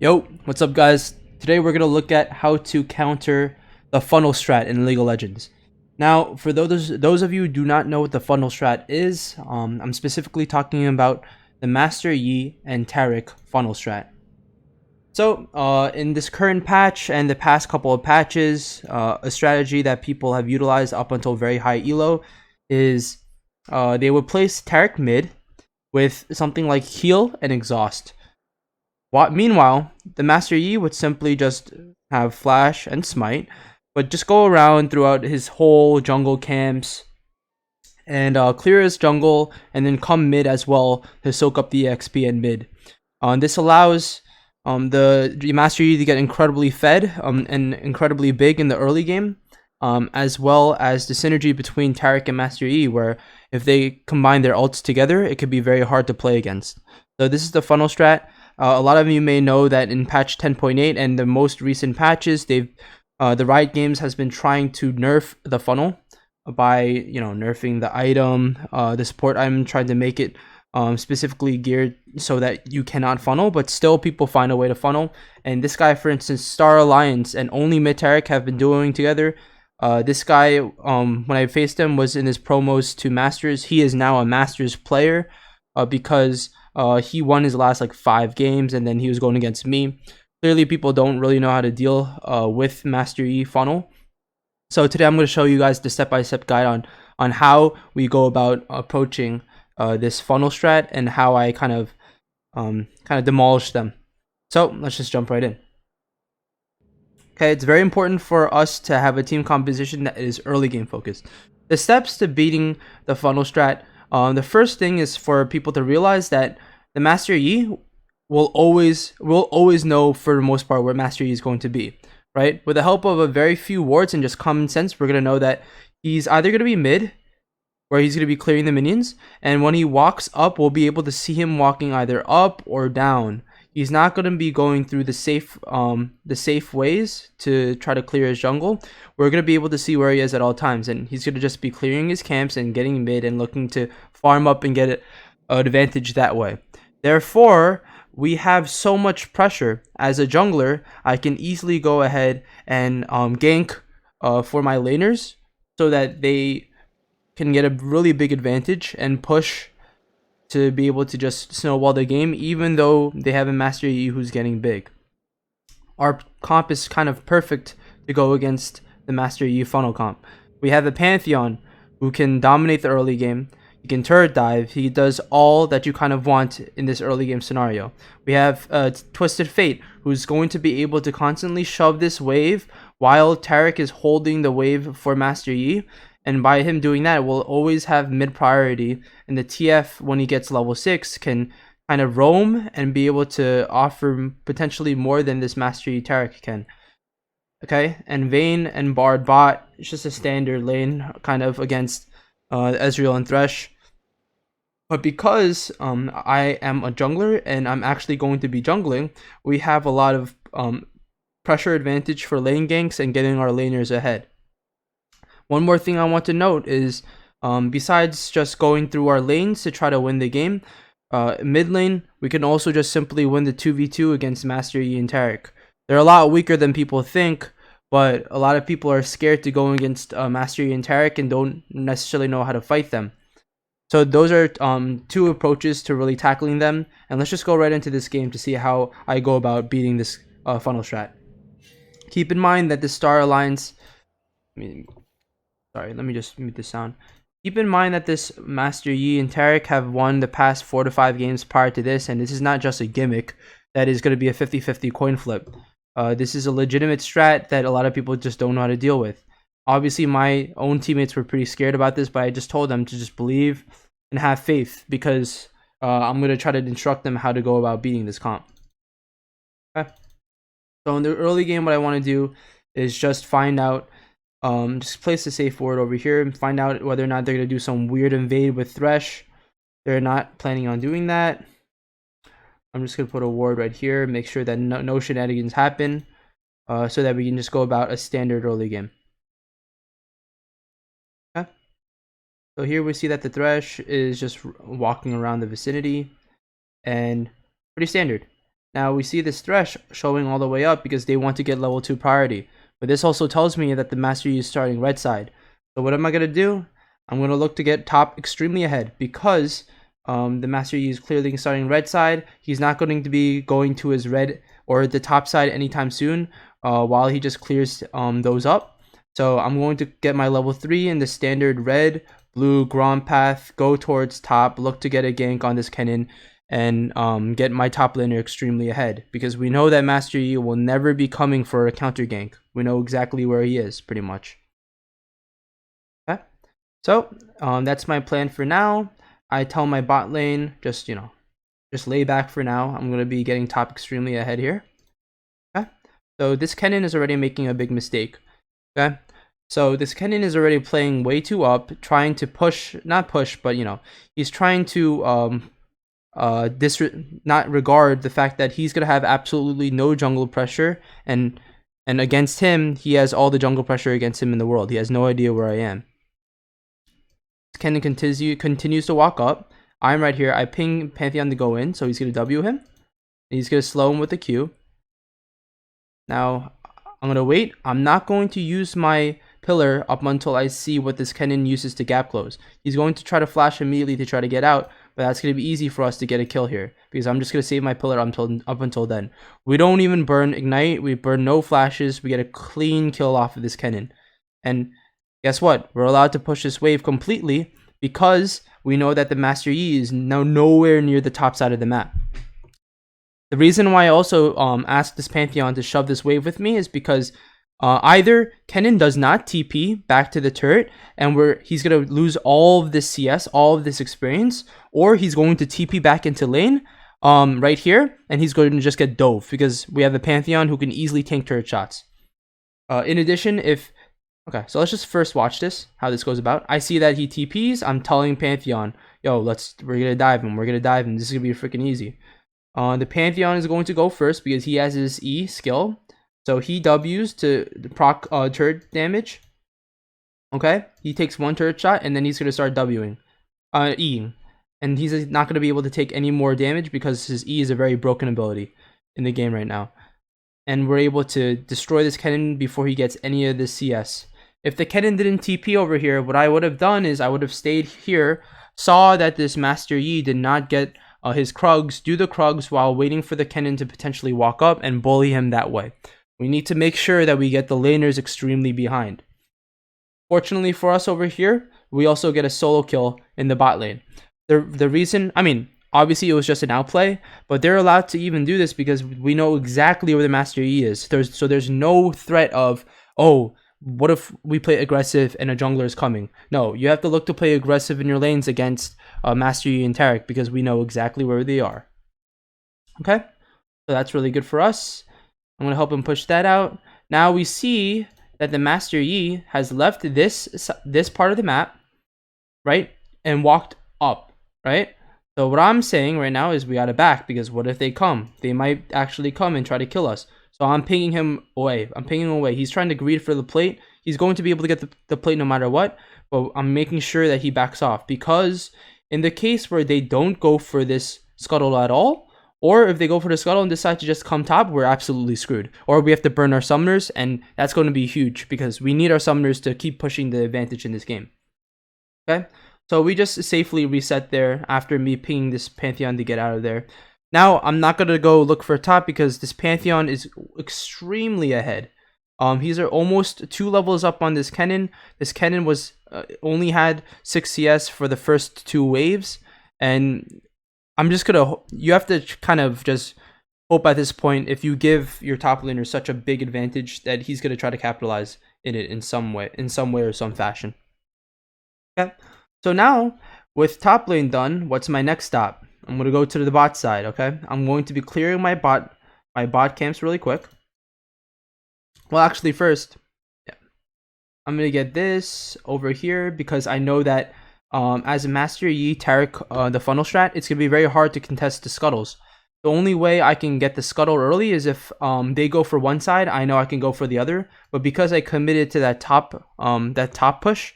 Yo, what's up guys? Today we're going to look at how to counter the funnel strat in League of Legends. Now, for those of you who do not know what the funnel strat is, I'm specifically talking about the Master Yi and Taric funnel strat. So, in this current patch and the past couple of patches, a strategy that people have utilized up until very high elo is they would place Taric mid with something like heal and exhaust. Meanwhile, the Master Yi would simply just have Flash and Smite, but just go around throughout his whole jungle camps and clear his jungle and then come mid as well to soak up the XP in mid. This allows the Master Yi to get incredibly fed and incredibly big in the early game, as well as the synergy between Taric and Master Yi, where if they combine their ults together, it could be very hard to play against. So this is the funnel strat. A lot of you may know that in patch 10.8 and the most recent patches, the Riot Games has been trying to nerf the funnel by nerfing the item, the support item, trying to make it specifically geared so that you cannot funnel, but still people find a way to funnel. And this guy, for instance, Star Alliance and only Taric have been doing together. This guy, when I faced him, was in his promos to Masters. He is now a Masters player because he won his last like 5 games, and then he was going against me. Clearly, people don't really know how to deal with Master Yi funnel. So today I'm going to show you guys the step-by-step guide on how we go about approaching this funnel strat and how I kind of demolish them. So let's just jump right in. Okay, it's very important for us to have a team composition that is early game focused. The steps to beating the funnel strat. The first thing is for people to realize that the Master Yi will always know for the most part where Master Yi is going to be, right? With the help of a very few wards and just common sense, we're gonna know that he's either gonna be mid, where he's gonna be clearing the minions, and when he walks up, we'll be able to see him walking either up or down. He's not going to be going through the safe ways to try to clear his jungle. We're going to be able to see where he is at all times, and he's going to just be clearing his camps and getting mid and looking to farm up and get an advantage that way. Therefore, we have so much pressure. As a jungler, I can easily go ahead and gank for my laners so that they can get a really big advantage and push to be able to just snowball the game, even though they have a Master Yi who's getting big. Our comp is kind of perfect to go against the Master Yi funnel comp. We have a Pantheon who can dominate the early game. He can turret dive. He does all that you kind of want in this early game scenario. We have Twisted Fate, who's going to be able to constantly shove this wave while Taric is holding the wave for Master Yi. And by him doing that, we'll always have mid priority, and the TF, when he gets level 6, can kind of roam and be able to offer potentially more than this Master Yi Taric can. Okay, and Vayne and Bard bot, it's just a standard lane kind of against Ezreal and Thresh. But because I am a jungler and I'm actually going to be jungling, we have a lot of pressure advantage for lane ganks and getting our laners ahead. One more thing I want to note is, besides just going through our lanes to try to win the game, mid lane, we can also just simply win the 2v2 against Master Yi and Taric. They're a lot weaker than people think, but a lot of people are scared to go against Master Yi and Taric and don't necessarily know how to fight them. So those are 2 approaches to really tackling them, and let's just go right into this game to see how I go about beating this funnel strat. Keep in mind that the Star Alliance... Sorry, let me just mute the sound. Keep in mind that this Master Yi and Taric have won the past 4 to 5 games prior to this, and this is not just a gimmick that is going to be a 50-50 coin flip. This is a legitimate strat that a lot of people just don't know how to deal with. Obviously, my own teammates were pretty scared about this, but I just told them to just believe and have faith, because I'm going to try to instruct them how to go about beating this comp. Okay. So in the early game, what I want to do is just find out, just place a safe ward over here and find out whether or not they're going to do some weird invade with Thresh. They're not planning on doing that. I'm just going to put a ward right here, make sure that no shenanigans happen, so that we can just go about a standard early game. Okay. So here we see that the Thresh is just walking around the vicinity, and pretty standard. Now we see this thresh showing all the way up because they want to get level 2 priority. But this also tells me that the Master Yi is starting red side. So what am I going to do? I'm going to look to get top extremely ahead because the Master Yi is clearly starting red side. He's not going to be going to his red or the top side anytime soon while he just clears those up. So I'm going to get my level 3 in the standard red, blue, Grand path, go towards top, look to get a gank on this Kennen, and get my top laner extremely ahead. Because we know that Master Yi will never be coming for a counter gank. We know exactly where he is, pretty much. Okay, so that's my plan for now. I tell my bot lane, just lay back for now. I'm going to be getting top extremely ahead here. Okay, so this Kennen is already making a big mistake. Okay, so this Kennen is already playing way too up, trying to push, not push, but he's trying to not regard the fact that he's gonna have absolutely no jungle pressure, and against him, he has all the jungle pressure against him in the world. He has no idea where I am. Kennen continues to walk up. I'm right here. I ping Pantheon to go in, so he's gonna W him. He's gonna slow him with the Q. Now I'm gonna wait. I'm not going to use my pillar up until I see what this Kennen uses to gap close. He's going to try to flash immediately to try to get out, but that's going to be easy for us to get a kill here because I'm just going to save my pillar up until then. We don't even burn ignite. We burn no flashes. We get a clean kill off of this Kennen. And guess what? We're allowed to push this wave completely because we know that the Master Yi is now nowhere near the top side of the map. The reason why I also asked this Pantheon to shove this wave with me is because either Kennen does not TP back to the turret and he's going to lose all of this CS, all of this experience, or he's going to TP back into lane right here, and he's going to just get dove because we have a Pantheon who can easily tank turret shots. In addition, okay, so let's just first watch this, how this goes about. I see that he TPs. I'm telling Pantheon, yo, we're going to dive him. We're going to dive him. This is going to be freaking easy. The Pantheon is going to go first because he has his E skill. So he W's to proc turret damage. Okay, he takes one turret shot and then he's gonna start W'ing, E'ing, and he's not gonna be able to take any more damage because his E is a very broken ability in the game right now. And we're able to destroy this Kennen before he gets any of the CS. If the Kennen didn't TP over here, what I would have done is I would have stayed here, saw that this Master Yi did not get his Krugs, do the Krugs while waiting for the Kennen to potentially walk up and bully him that way. We need to make sure that we get the laners extremely behind. Fortunately for us over here, we also get a solo kill in the bot lane. The reason, I mean, obviously it was just an outplay, but they're allowed to even do this because we know exactly where the Master Yi is. So there's no threat of, oh, what if we play aggressive and a jungler is coming? No, you have to look to play aggressive in your lanes against Master Yi and Taric because we know exactly where they are. Okay, so that's really good for us. I'm going to help him push that out. Now we see that the Master Yi has left this part of the map, right, and walked up, right? So what I'm saying right now is we got to back because what if they come? They might actually come and try to kill us. So I'm pinging him away. He's trying to greed for the plate. He's going to be able to get the plate no matter what, but I'm making sure that he backs off because in the case where they don't go for this scuttle at all, or if they go for the scuttle and decide to just come top, we're absolutely screwed. Or we have to burn our summoners, and that's going to be huge because we need our summoners to keep pushing the advantage in this game. Okay, so we just safely reset there after me pinging this Pantheon to get out of there. Now, I'm not going to go look for top because this Pantheon is extremely ahead. He's almost 2 levels up on this Kennen. This Kennen was only had 6 CS for the first 2 waves, and I'm just gonna, you have to kind of just hope at this point if you give your top laner such a big advantage that he's gonna try to capitalize in it in some way or some fashion. Okay, so now with top lane done, what's my next stop? I'm gonna go to the bot side. Okay, I'm going to be clearing my bot camps really quick. Well, actually, first, yeah, I'm gonna get this over here because I know that. As a Master Yi Taric, the funnel strat, it's going to be very hard to contest the scuttles. The only way I can get the scuttle early is if they go for one side, I know I can go for the other. But because I committed to that top push,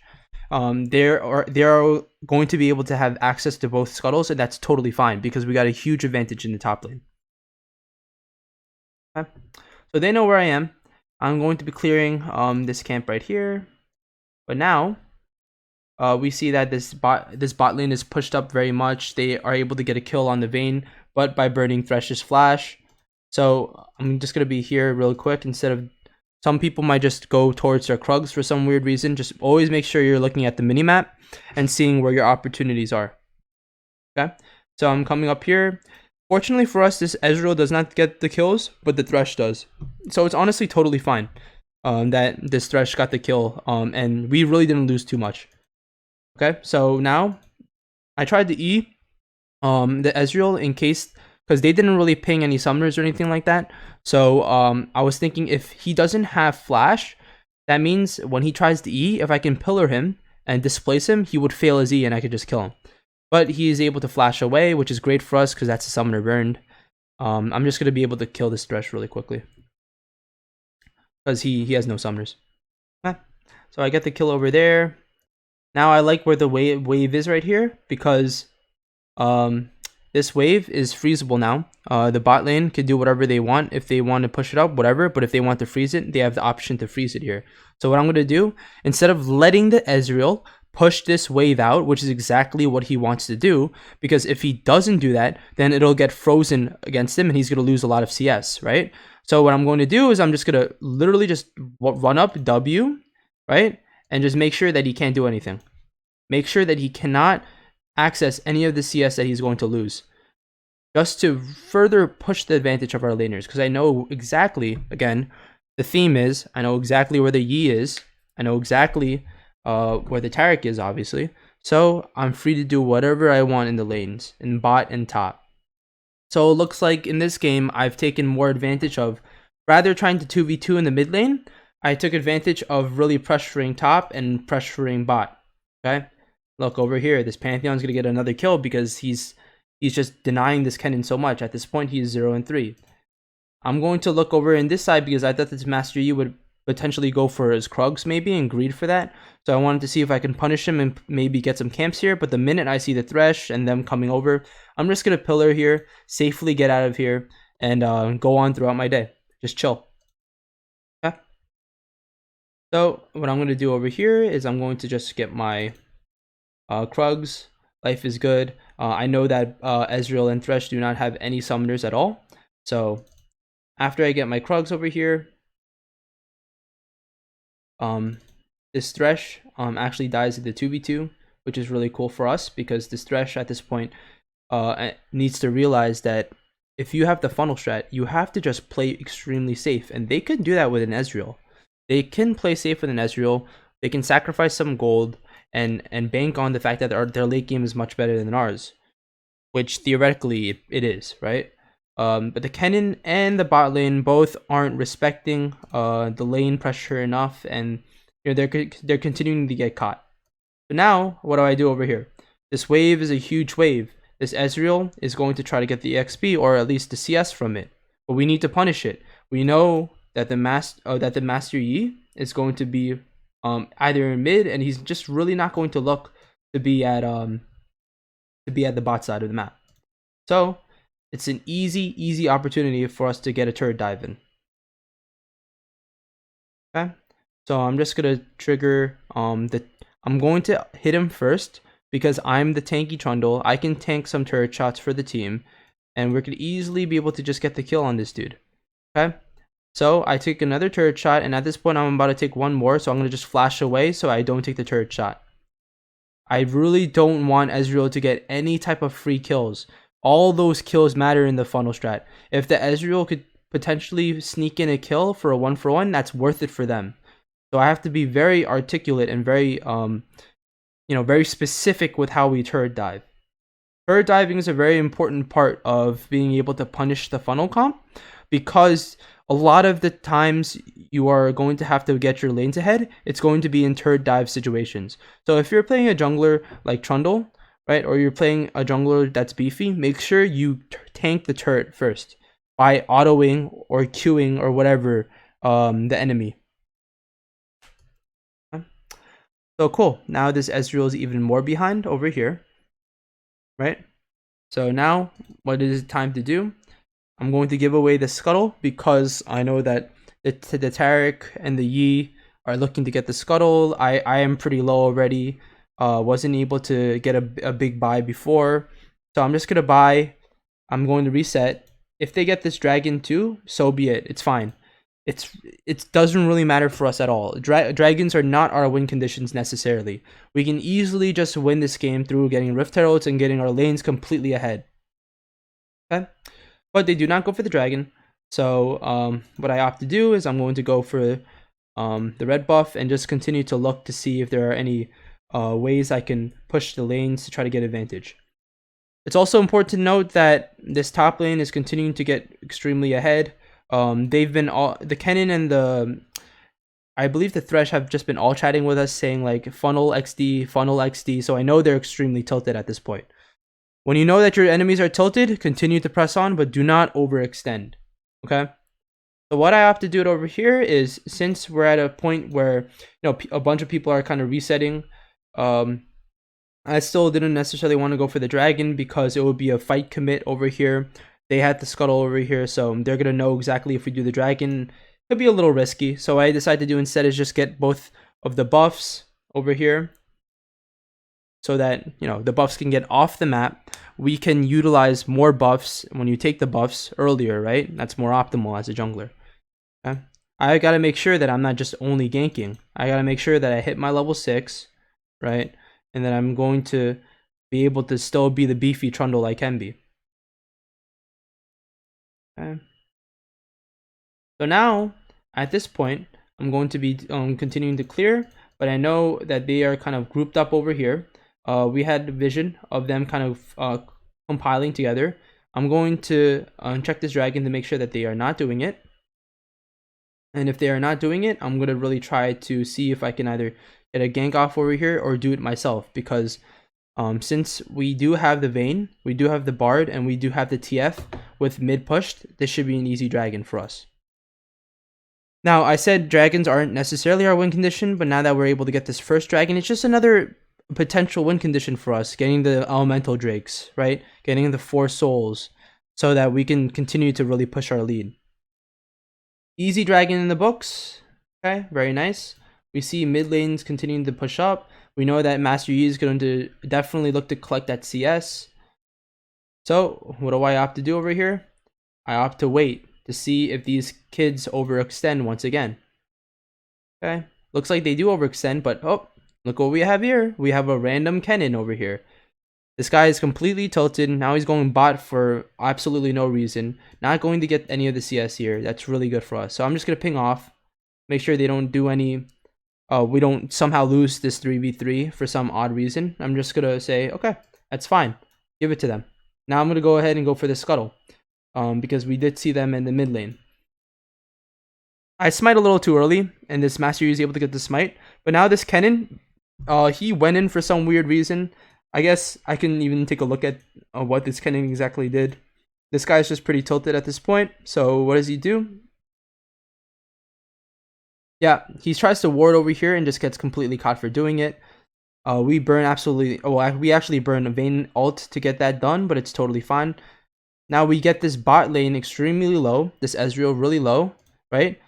they're going to be able to have access to both scuttles, and that's totally fine because we got a huge advantage in the top lane. Okay? So they know where I am. I'm going to be clearing this camp right here. But now we see that this bot lane is pushed up very much. They are able to get a kill on the Vayne, but by burning Thresh's flash. So I'm just gonna be here real quick. Instead of, some people might just go towards their Krugs for some weird reason. Just always make sure you're looking at the minimap and seeing where your opportunities are. Okay, so I'm coming up here. Fortunately for us, this Ezreal does not get the kills, but the Thresh does. So it's honestly totally fine that this Thresh got the kill, and we really didn't lose too much. Okay, so now I tried to E the Ezreal in case, because they didn't really ping any summoners or anything like that. So I was thinking if he doesn't have flash, that means when he tries to E, if I can pillar him and displace him, he would fail his E and I could just kill him. But he is able to flash away, which is great for us because that's a summoner burned. I'm just going to be able to kill this Thresh really quickly because he has no summoners. Okay. So I get the kill over there. Now I like where the wave is right here because this wave is freezable now. The bot lane can do whatever they want. If they want to push it up, whatever. But if they want to freeze it, they have the option to freeze it here. So what I'm going to do, instead of letting the Ezreal push this wave out, which is exactly what he wants to do, because if he doesn't do that, then it'll get frozen against him and he's going to lose a lot of CS, right? So what I'm going to do is I'm just going to literally just run up W, right? And just make sure that he can't do anything. Make sure that he cannot access any of the CS that he's going to lose, just to further push the advantage of our laners, because I know exactly, again, the theme is, I know exactly where the Yi is, I know exactly where the Taric is, obviously, so I'm free to do whatever I want in the lanes, in bot and top. So it looks like in this game, I've taken more advantage of, rather trying to 2v2 in the mid lane, I took advantage of really pressuring top and pressuring bot, okay? Look over here, this Pantheon's gonna get another kill because he's just denying this Kennen so much. At this point, he's 0-3. I'm going to look over in this side because I thought this Master Yi would potentially go for his Krugs maybe and greed for that. So I wanted to see if I can punish him and maybe get some camps here. But the minute I see the Thresh and them coming over, I'm just gonna pillar here, safely get out of here, and go on throughout my day. Just chill. Okay. So what I'm gonna do over here is I'm going to just get my Krugs. Life is good. I know that Ezreal and Thresh do not have any summoners at all. So after I get my Krugs over here, this Thresh actually dies in the 2v2, which is really cool for us because this Thresh at this point needs to realize that if you have the funnel strat, you have to just play extremely safe, and they can do that with an Ezreal. They can play safe with an Ezreal. They can sacrifice some gold and bank on the fact that their late game is much better than ours, which theoretically it is, right? But the Kennen and the bot lane both aren't respecting the lane pressure enough, and you know they're continuing to get caught. So now what do I do over here? This wave is a huge wave. This Ezreal is going to try to get the XP or at least the CS from it, but we need to punish it. We know that the Master Yi is going to be either in mid, and he's just really not going to look to be at the bot side of the map. So it's an easy opportunity for us to get a turret dive in. Okay, so I'm just gonna trigger I'm going to hit him first because I'm the tanky Trundle. I can tank some turret shots for the team, and we're gonna easily be able to just get the kill on this dude. Okay. So I take another turret shot, and at this point I'm about to take one more, so I'm going to just flash away so I don't take the turret shot. I really don't want Ezreal to get any type of free kills. All those kills matter in the funnel strat. If the Ezreal could potentially sneak in a kill for a 1-for-1, that's worth it for them. So I have to be very articulate and very very specific with how we turret dive. Turret diving is a very important part of being able to punish the funnel comp, because a lot of the times you are going to have to get your lanes ahead. It's going to be in turret dive situations. So if you're playing a jungler like Trundle, right, or you're playing a jungler that's beefy, make sure you tank the turret first by autoing or queuing or whatever the enemy. So cool. Now this Ezreal is even more behind over here, right? So now what is it time to do? I'm going to give away the scuttle because I know that the Taric and the Yi are looking to get the scuttle. I am pretty low already. Wasn't able to get a big buy before. So I'm just going to buy. I'm going to reset. If they get this dragon too, so be it. It's fine. It doesn't really matter for us at all. Dragons are not our win conditions necessarily. We can easily just win this game through getting Rift Heralds and getting our lanes completely ahead. Okay, but they do not go for the dragon. So what I opt to do is I'm going to go for the red buff and just continue to look to see if there are any ways I can push the lanes to try to get advantage. It's also important to note that this top lane is continuing to get extremely ahead. They've been the Kennen and the I believe the Thresh have just been all chatting with us saying like funnel XD, so I know they're extremely tilted at this point. When you know that your enemies are tilted, continue to press on, but do not overextend. Okay? So what I opt to do it over here is, since we're at a point where a bunch of people are kind of resetting, I still didn't necessarily want to go for the dragon because it would be a fight commit over here. They had the scuttle over here, so they're gonna know exactly if we do the dragon. Could be a little risky, so I decided to do instead is just get both of the buffs over here, so that the buffs can get off the map. We can utilize more buffs when you take the buffs earlier, right? That's more optimal as a jungler. Okay? I gotta make sure that I'm not just only ganking. I gotta make sure that I hit my level 6, right? And then I'm going to be able to still be the beefy trundle I can be. Okay. So now, at this point, I'm going to be continuing to clear, but I know that they are kind of grouped up over here. We had a vision of them kind of compiling together. I'm going to check this dragon to make sure that they are not doing it. And if they are not doing it, I'm going to really try to see if I can either get a gank off over here or do it myself, because since we do have the Vayne, we do have the Bard, and we do have the TF with mid pushed, this should be an easy dragon for us. Now, I said dragons aren't necessarily our win condition, but now that we're able to get this first dragon, it's just another potential win condition for us, getting the elemental drakes, right? Getting the 4 souls, so that we can continue to really push our lead. Easy dragon in the books. Okay, very nice. We see mid lanes continuing to push up. We know that Master Yi is going to definitely look to collect that CS. So what do I opt to do over here? I opt to wait to see if these kids overextend once again. Okay, looks like they do overextend, but oh, look what we have here. We have a random Kennen over here. This guy is completely tilted. Now he's going bot for absolutely no reason. Not going to get any of the CS here. That's really good for us. So I'm just going to ping off. Make sure they don't do any... we don't somehow lose this 3v3 for some odd reason. I'm just going to say, okay, that's fine. Give it to them. Now I'm going to go ahead and go for the scuttle. Because we did see them in the mid lane. I smite a little too early, and this Master Yi is able to get the smite. But now this Kennen, he went in for some weird reason. I guess I can even take a look at what this Kennen exactly did. This guy's just pretty tilted at this point. So what does he do? Yeah, he tries to ward over here and just gets completely caught for doing it. We burn absolutely... Oh, we actually burn a Vayne ult to get that done, but it's totally fine. Now we get this bot lane extremely low. This Ezreal really low, right?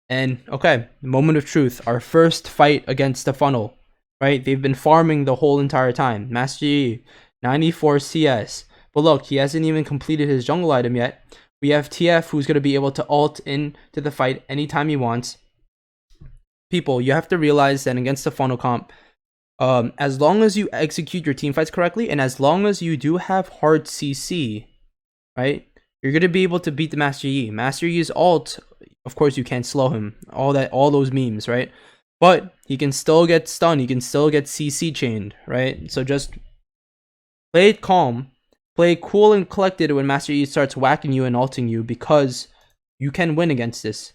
And, okay, moment of truth. Our first fight against the funnel. Right, they've been farming the whole entire time. Master Yi, 94 CS. But look, he hasn't even completed his jungle item yet. We have TF, who's going to be able to ult into the fight anytime he wants. People, you have to realize that against the funnel comp, as long as you execute your team fights correctly, and as long as you do have hard CC, right, you're going to be able to beat the Master Yi. Master Yi's ult, of course you can't slow him. All those memes, right? But he can still get stunned. He can still get CC chained, right? So just play it calm. Play cool and collected when Master Yi starts whacking you and ulting you, because you can win against this,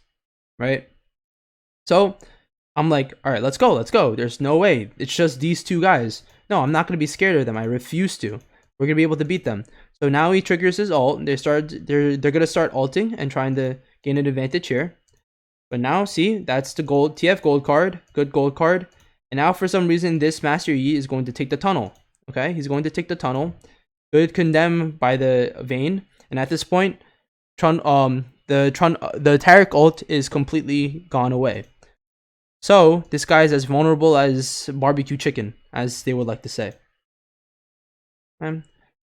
right? So I'm like, all right, let's go, let's go. There's no way. It's just these two guys. No, I'm not going to be scared of them. I refuse to. We're going to be able to beat them. So now he triggers his ult. They're going to start ulting and trying to gain an advantage here. But now, see, that's the gold TF gold card. Good gold card. And now, for some reason, this Master Yi is going to take the tunnel. Okay, he's going to take the tunnel. Good condemn by the Vayne. And at this point, the Taric ult is completely gone away. So this guy is as vulnerable as barbecue chicken, as they would like to say.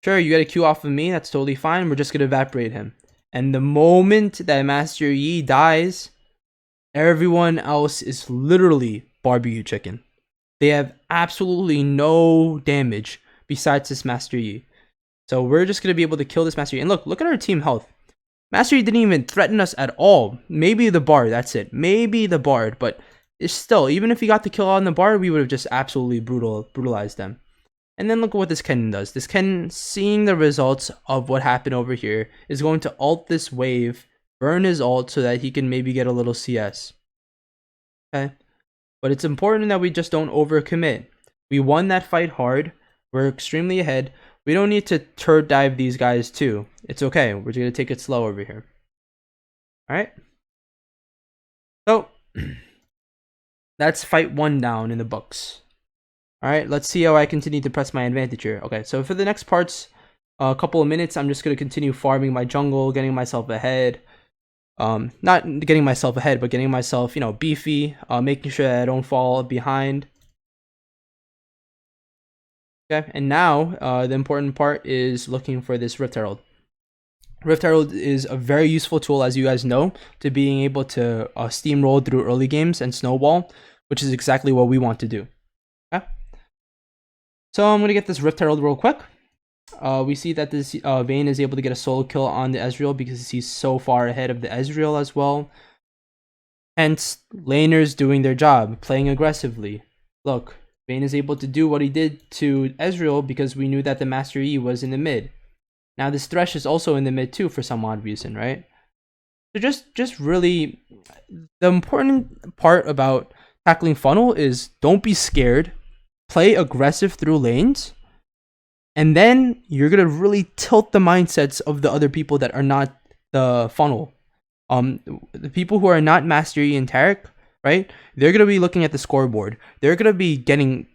Sure, you get a Q off of me, that's totally fine. We're just gonna evaporate him. And the moment that Master Yi dies, everyone else is literally barbecue chicken. They have absolutely no damage besides this Master Yi. So we're just gonna be able to kill this Master Yi. And look at our team health. Master Yi didn't even threaten us at all. Maybe the Bard, that's it. Maybe the Bard, but it's still, even if he got the kill on the Bard, we would have just absolutely brutalized them. And then look at what this Kennen does. This Kennen, seeing the results of what happened over here, is going to ult this wave, burn his ult so that he can maybe get a little CS. Okay? But it's important that we just don't overcommit. We won that fight hard. We're extremely ahead. We don't need to turret dive these guys too. It's okay. We're going to take it slow over here. Alright? So, that's fight 1 down in the books. Alright, let's see how I continue to press my advantage here. Okay, so for the next parts, a couple of minutes, I'm just going to continue farming my jungle, getting myself ahead. Not getting myself ahead, but getting myself, beefy, making sure that I don't fall behind. Okay, and now, the important part is looking for this Rift Herald. Rift Herald is a very useful tool, as you guys know, to being able to steamroll through early games and snowball, which is exactly what we want to do. Okay. So I'm going to get this Rift Herald real quick. We see that this Vayne is able to get a solo kill on the Ezreal because he's so far ahead of the Ezreal as well. Hence, laners doing their job, playing aggressively. Look, Vayne is able to do what he did to Ezreal because we knew that the Master Yi was in the mid. Now this Thresh is also in the mid too for some odd reason, right? So just really, the important part about tackling funnel is don't be scared. Play aggressive through lanes, and then you're gonna really tilt the mindsets of the other people that are not the funnel. The people who are not Master Yi and Taric, right? They're gonna be looking at the scoreboard. They're gonna be getting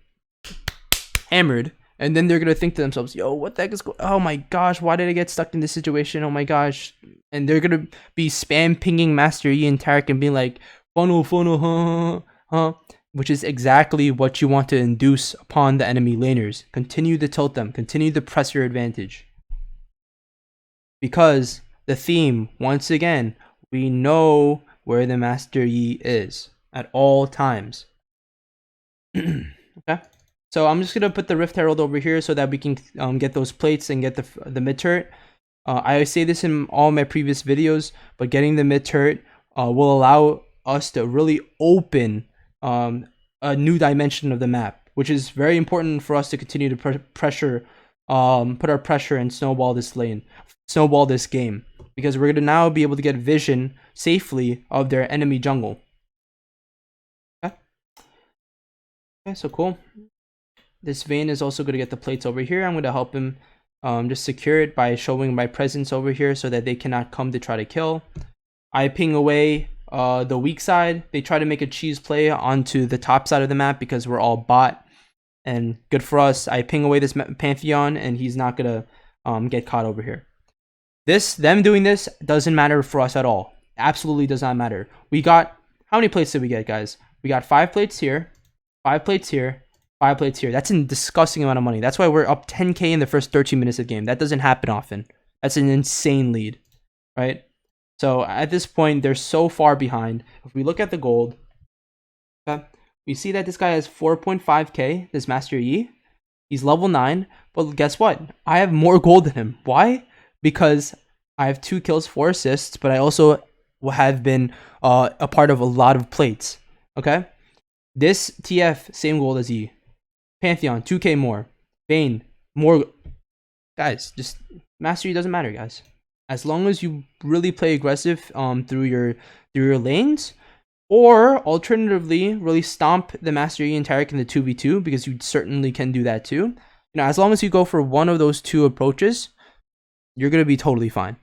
hammered, and then they're gonna think to themselves, "Yo, what the heck is going? Oh my gosh, why did I get stuck in this situation? Oh my gosh!" And they're gonna be spam pinging Master Yi and Taric and being like, "Funnel, huh." Which is exactly what you want to induce upon the enemy laners. Continue to tilt them. Continue to press your advantage. Because the theme, once again, we know where the Master Yi is at all times. Okay? So I'm just going to put the Rift Herald over here so that we can get those plates and get the mid turret. I say this in all my previous videos, but getting the mid turret will allow us to really open a new dimension of the map, which is very important for us to continue to put our pressure and snowball this game, because we're going to now be able to get vision safely of their enemy jungle. Okay, so cool. This Vayne is also going to get the plates over here. I'm going to help him just secure it by showing my presence over here so that they cannot come to try to kill. I ping away the weak side. They try to make a cheese play onto the top side of the map because we're all bot, and good for us. I ping away this Pantheon and he's not gonna get caught over here. Them doing this doesn't matter for us at all. Absolutely does not matter. We got, how many plates did we get, guys? We got 5 plates here, 5 plates here, 5 plates here. That's a disgusting amount of money. That's why we're up 10k in the first 13 minutes of the game. That doesn't happen often. That's an insane lead, right? So at this point, they're so far behind. If we look at the gold, okay, we see that this guy has 4.5k, this Master Yi. He's level 9, but guess what? I have more gold than him. Why? Because I have 2 kills, 4 assists, but I also have been a part of a lot of plates, okay? This TF, same gold as Yi. Pantheon, 2k more. Vayne, more. Guys, just Master Yi doesn't matter, guys. As long as you really play aggressive through your lanes, or alternatively, really stomp the Master Yi and Taric in the 2v2, because you certainly can do that too. As long as you go for one of those 2 approaches, you're going to be totally fine.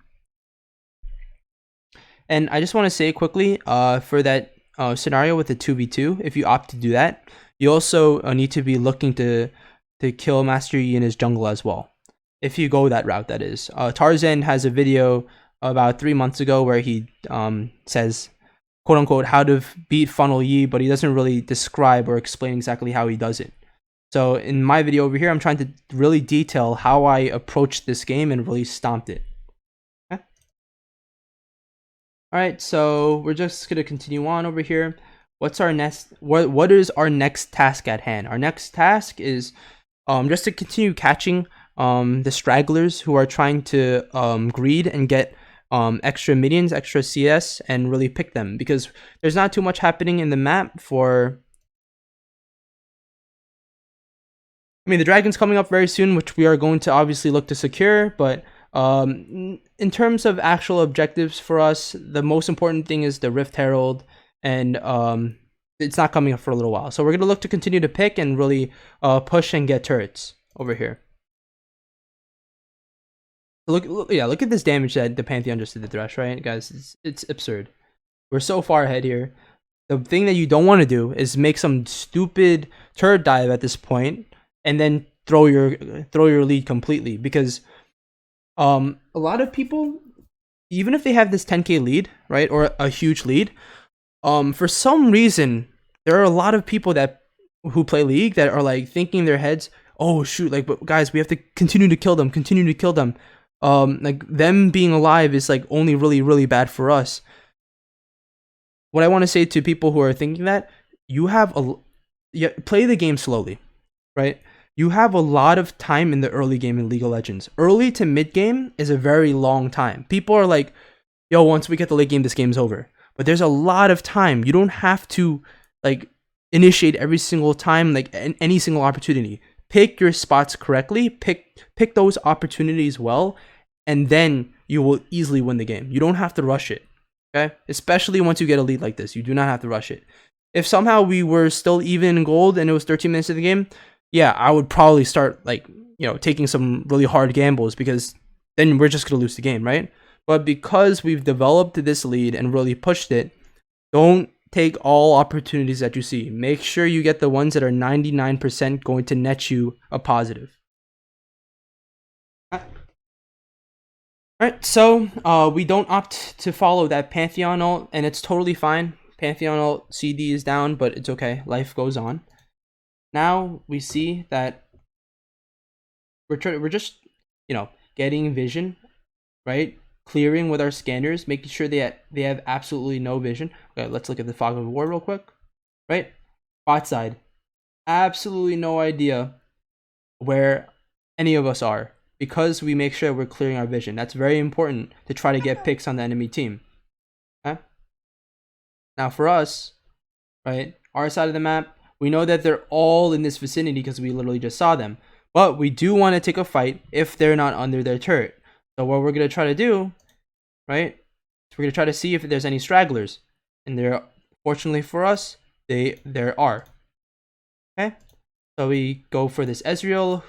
And I just want to say quickly, for that scenario with the 2v2, if you opt to do that, you also need to be looking to kill Master Yi in his jungle as well. If you go that route, that is. Tarzan has a video about 3 months ago, where he says, quote unquote, how to beat Funnel Yi, but he doesn't really describe or explain exactly how he does it. So in my video over here, I'm trying to really detail how I approached this game and really stomped it. Okay. All right, so we're just gonna continue on over here. What's our next? What is our next task at hand? Our next task is just to continue catching the stragglers who are trying to greed and get extra minions, extra CS, and really pick them, because there's not too much happening in the map for. I mean, the dragon's coming up very soon, which we are going to obviously look to secure, but in terms of actual objectives for us, the most important thing is the Rift Herald, and it's not coming up for a little while. So we're going to look to continue to pick and really push and get turrets over here. Look at this damage that the Pantheon just did to Thresh, right, guys? It's absurd. We're so far ahead here. The thing that you don't want to do is make some stupid turret dive at this point and then throw your lead completely, because a lot of people, even if they have this 10k lead, right, or a huge lead, for some reason there are a lot of people who play League that are like thinking in their heads, oh shoot, like, but guys, we have to continue to kill them. Like, them being alive is like only really bad for us. What I want to say to people who are thinking that, you play the game slowly, right? You have a lot of time in the early game in League of Legends. Early to mid game is a very long time. People are like, yo, once we get the late game, this game's over. But there's a lot of time. You don't have to like initiate every single time, like any single opportunity. Pick your spots correctly, pick those opportunities well, and then you will easily win the game. You don't have to rush it, okay? Especially once you get a lead like this, you do not have to rush it. If somehow we were still even in gold and it was 13 minutes of the game, yeah, I would probably start like, taking some really hard gambles, because then we're just gonna lose the game, right? But because we've developed this lead and really pushed it, don't take all opportunities that you see. Make sure you get the ones that are 99% going to net you a positive. Alright, so we don't opt to follow that Pantheon ult, and it's totally fine. Pantheon ult CD is down, but it's okay. Life goes on. Now we see that we're just getting vision, right? Clearing with our scanners, making sure they have absolutely no vision. Okay, let's look at the Fog of War real quick, right? Bot side, absolutely no idea where any of us are, because we make sure we're clearing our vision. That's very important to try to get picks on the enemy team. Okay? Now for us, right, our side of the map, we know that they're all in this vicinity because we literally just saw them. But we do want to take a fight if they're not under their turret. So what we're going to try to do, right, we're going to try to see if there's any stragglers. And there, fortunately for us, there are. Okay? So we go for this Ezreal.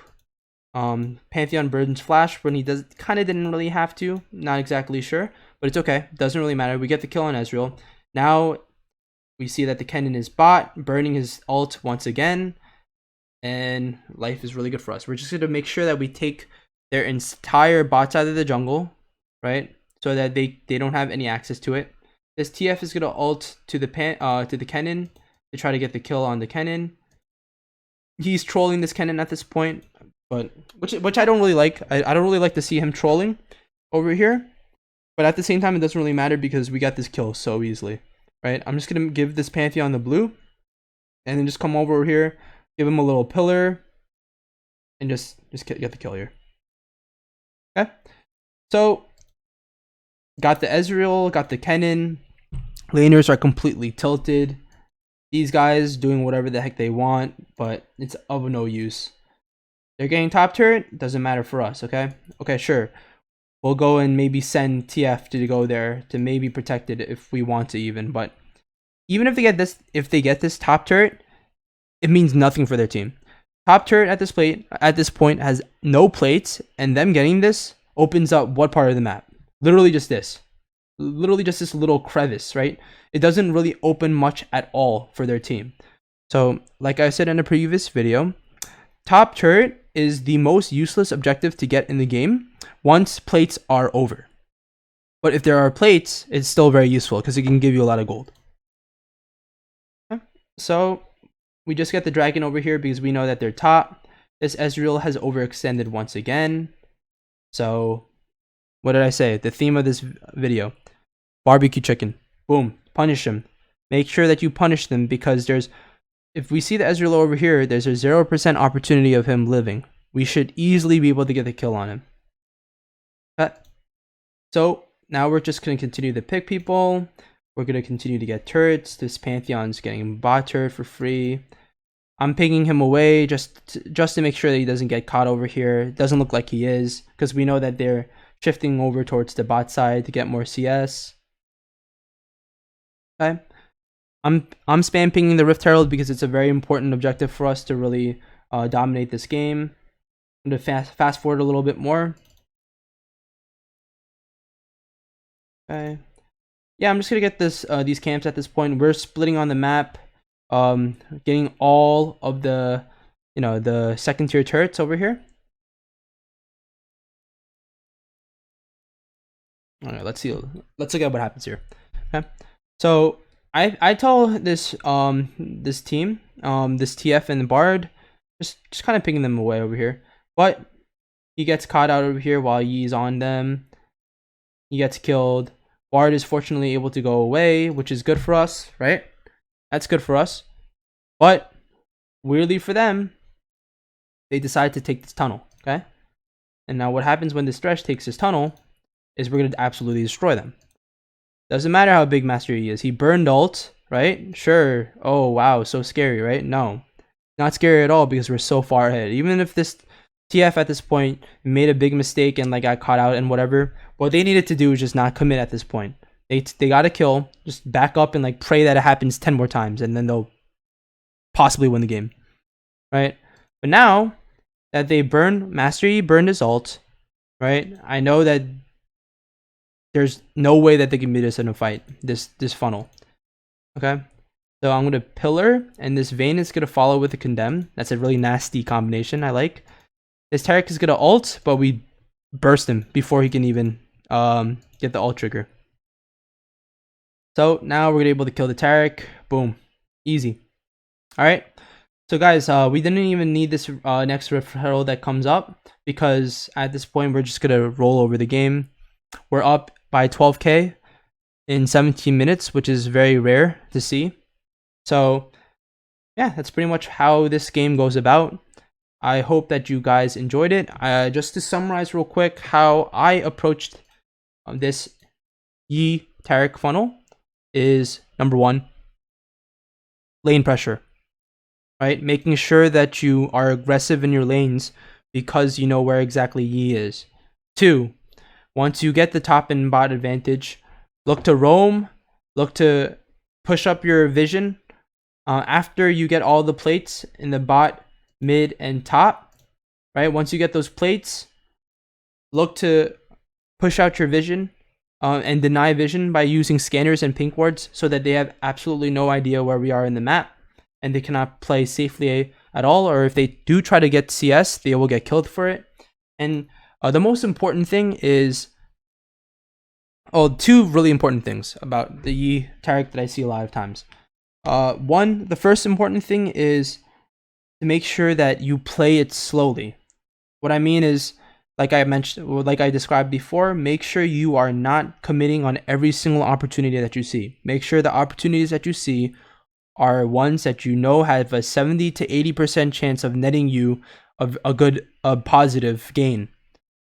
Pantheon burdens Flash when he kind of didn't really have to. Not exactly sure, but it's okay. Doesn't really matter. We get the kill on Ezreal. Now we see that the Kennen is bot, burning his ult once again, and life is really good for us. We're just going to make sure that we take their entire bot side of the jungle, right, so that they don't have any access to it. This TF is going to ult to the Kennen to try to get the kill on the Kennen. He's trolling this Kennen at this point, but which I don't really like. I don't really like to see him trolling over here, but at the same time it doesn't really matter because we got this kill so easily. Right, I'm just gonna give this Pantheon the blue, and then just come over here, give him a little pillar, and just get the kill here. Okay, so got the Ezreal, got the Kennen. Laners are completely tilted. These guys doing whatever the heck they want, but it's of no use. They're getting top turret, doesn't matter for us. Okay, sure. We'll go and maybe send TF to go there to maybe protect it if we want to even. But even if they get this top turret, it means nothing for their team. Top turret at this point has no plates, and them getting this opens up what part of the map? Literally just this. Literally just this little crevice, right? It doesn't really open much at all for their team. So, like I said in a previous video, top turret is the most useless objective to get in the game once plates are over. But if there are plates, it's still very useful because it can give you a lot of gold. Okay. So we just get the dragon over here because we know that they're top. This Ezreal has overextended once again. So what did I say? The theme of this video: barbecue chicken. Boom. Punish him. Make sure that you punish them because if we see the Ezreal over here, there's a 0% opportunity of him living. We should easily be able to get the kill on him. Okay. So now we're just going to continue to pick people. We're going to continue to get turrets. This Pantheon's getting bot turret for free. I'm picking him away just to make sure that he doesn't get caught over here. It doesn't look like he is because we know that they're shifting over towards the bot side to get more CS. Okay. I'm spam pinging the Rift Herald because it's a very important objective for us to really dominate this game. I'm going to fast forward a little bit more. Okay. Yeah, I'm just gonna get these camps at this point. We're splitting on the map, getting all of the the second tier turrets over here. All right, let's see. Let's look at what happens here. Okay, so I tell this this team this TF and the Bard just kind of picking them away over here, but he gets caught out over here while he's on them. He gets killed. Bard is fortunately able to go away, which is good for us, right? That's good for us. But weirdly for them, they decide to take this tunnel, okay? And now what happens when this Thresh takes this tunnel is we're going to absolutely destroy them. Doesn't matter how big Master Yi is. He burned ult, right? Sure. Oh, wow, so scary, right? No. Not scary at all because we're so far ahead. Even if this TF at this point made a big mistake and like got caught out and whatever, what they needed to do is just not commit at this point. They got to kill, just back up and like pray that it happens 10 more times and then they'll possibly win the game, right? But now that they Master Yi burned his ult, right? I know that there's no way that they can beat us in a fight, this funnel, okay? So I'm gonna pillar and this Vayne is gonna follow with a condemn. That's a really nasty combination I like. This Taric is gonna ult, but we burst him before he can even get the ult trigger. So now we're able to kill the Taric. Boom. Easy. Alright. So guys, we didn't even need this next Rift Herald that comes up because at this point we're just gonna roll over the game. We're up by 12k in 17 minutes, which is very rare to see. So yeah, that's pretty much how this game goes about. I hope that you guys enjoyed it. Just to summarize real quick how I approached this Yi Taric funnel is number 1, lane pressure, right? Making sure that you are aggressive in your lanes because you know where exactly Yi is. 2, once you get the top and bot advantage, look to roam, look to push up your vision. After you get all the plates in the bot, mid, and top, right? Once you get those plates, look to push out your vision and deny vision by using scanners and pink wards so that they have absolutely no idea where we are in the map and they cannot play safely at all, or if they do try to get CS, they will get killed for it. And the most important thing is, two really important things about the Yi Taric that I see a lot of times. One, the first important thing is to make sure that you play it slowly. What I mean is, like I mentioned, like I described before, make sure you are not committing on every single opportunity that you see. Make sure the opportunities that you see are ones that you know have a 70 to 80% chance of netting you a positive gain.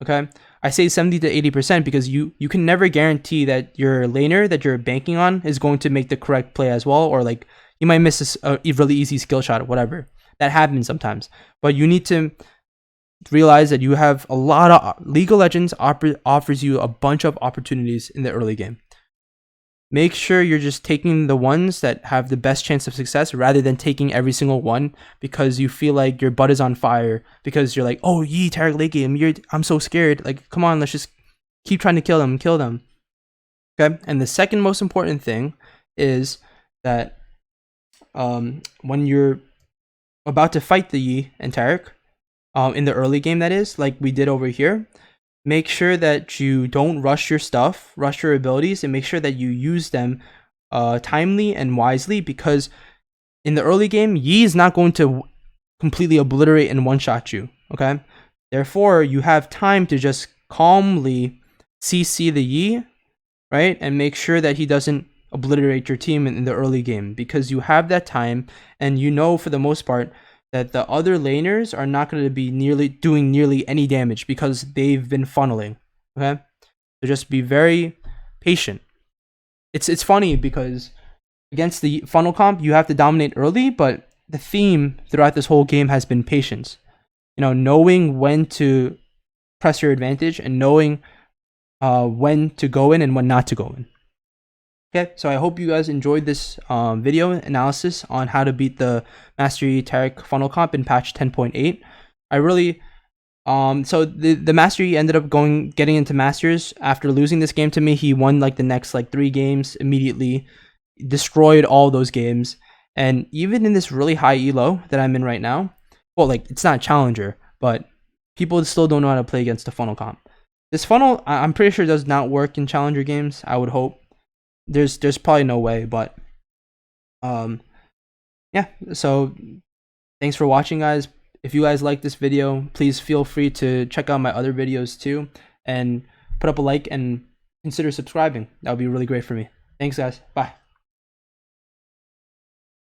Okay, I say 70 to 80% because you can never guarantee that your laner that you're banking on is going to make the correct play as well, or like you might miss a really easy skill shot or whatever. That happens sometimes, but you need to realize that you have a lot of League of Legends offers you a bunch of opportunities in the early game. Make sure you're just taking the ones that have the best chance of success rather than taking every single one because you feel like your butt is on fire because you're like, oh, Yi Taric late game, I'm so scared. Like, come on, let's just keep trying to kill them. Okay, and the second most important thing is that when you're about to fight the Yi and Taric, in the early game, that is, like we did over here, make sure that you don't rush your stuff, rush your abilities, and make sure that you use them timely and wisely, because in the early game, Yi is not going to completely obliterate and one-shot you, okay? Therefore, you have time to just calmly CC the Yi, right? And make sure that he doesn't obliterate your team in the early game, because you have that time, and you know for the most part that the other laners are not going to be doing nearly any damage because they've been funneling, okay? So just be very patient. It's funny because against the funnel comp, you have to dominate early, but the theme throughout this whole game has been patience. You know, knowing when to press your advantage and knowing when to go in and when not to go in. Okay, so I hope you guys enjoyed this video analysis on how to beat the Mastery Taric funnel comp in patch 10.8. I really so the Mastery ended up getting into Masters after losing this game to me. He won like the next like 3 games immediately, destroyed all those games, and even in this really high elo that I'm in right now, well, like it's not challenger, but people still don't know how to play against the funnel comp. This funnel, I'm pretty sure, does not work in challenger games. I would hope. There's probably no way, but yeah. So thanks for watching, guys. If you guys like this video, please feel free to check out my other videos too, and put up a like and consider subscribing. That would be really great for me. Thanks, guys. Bye.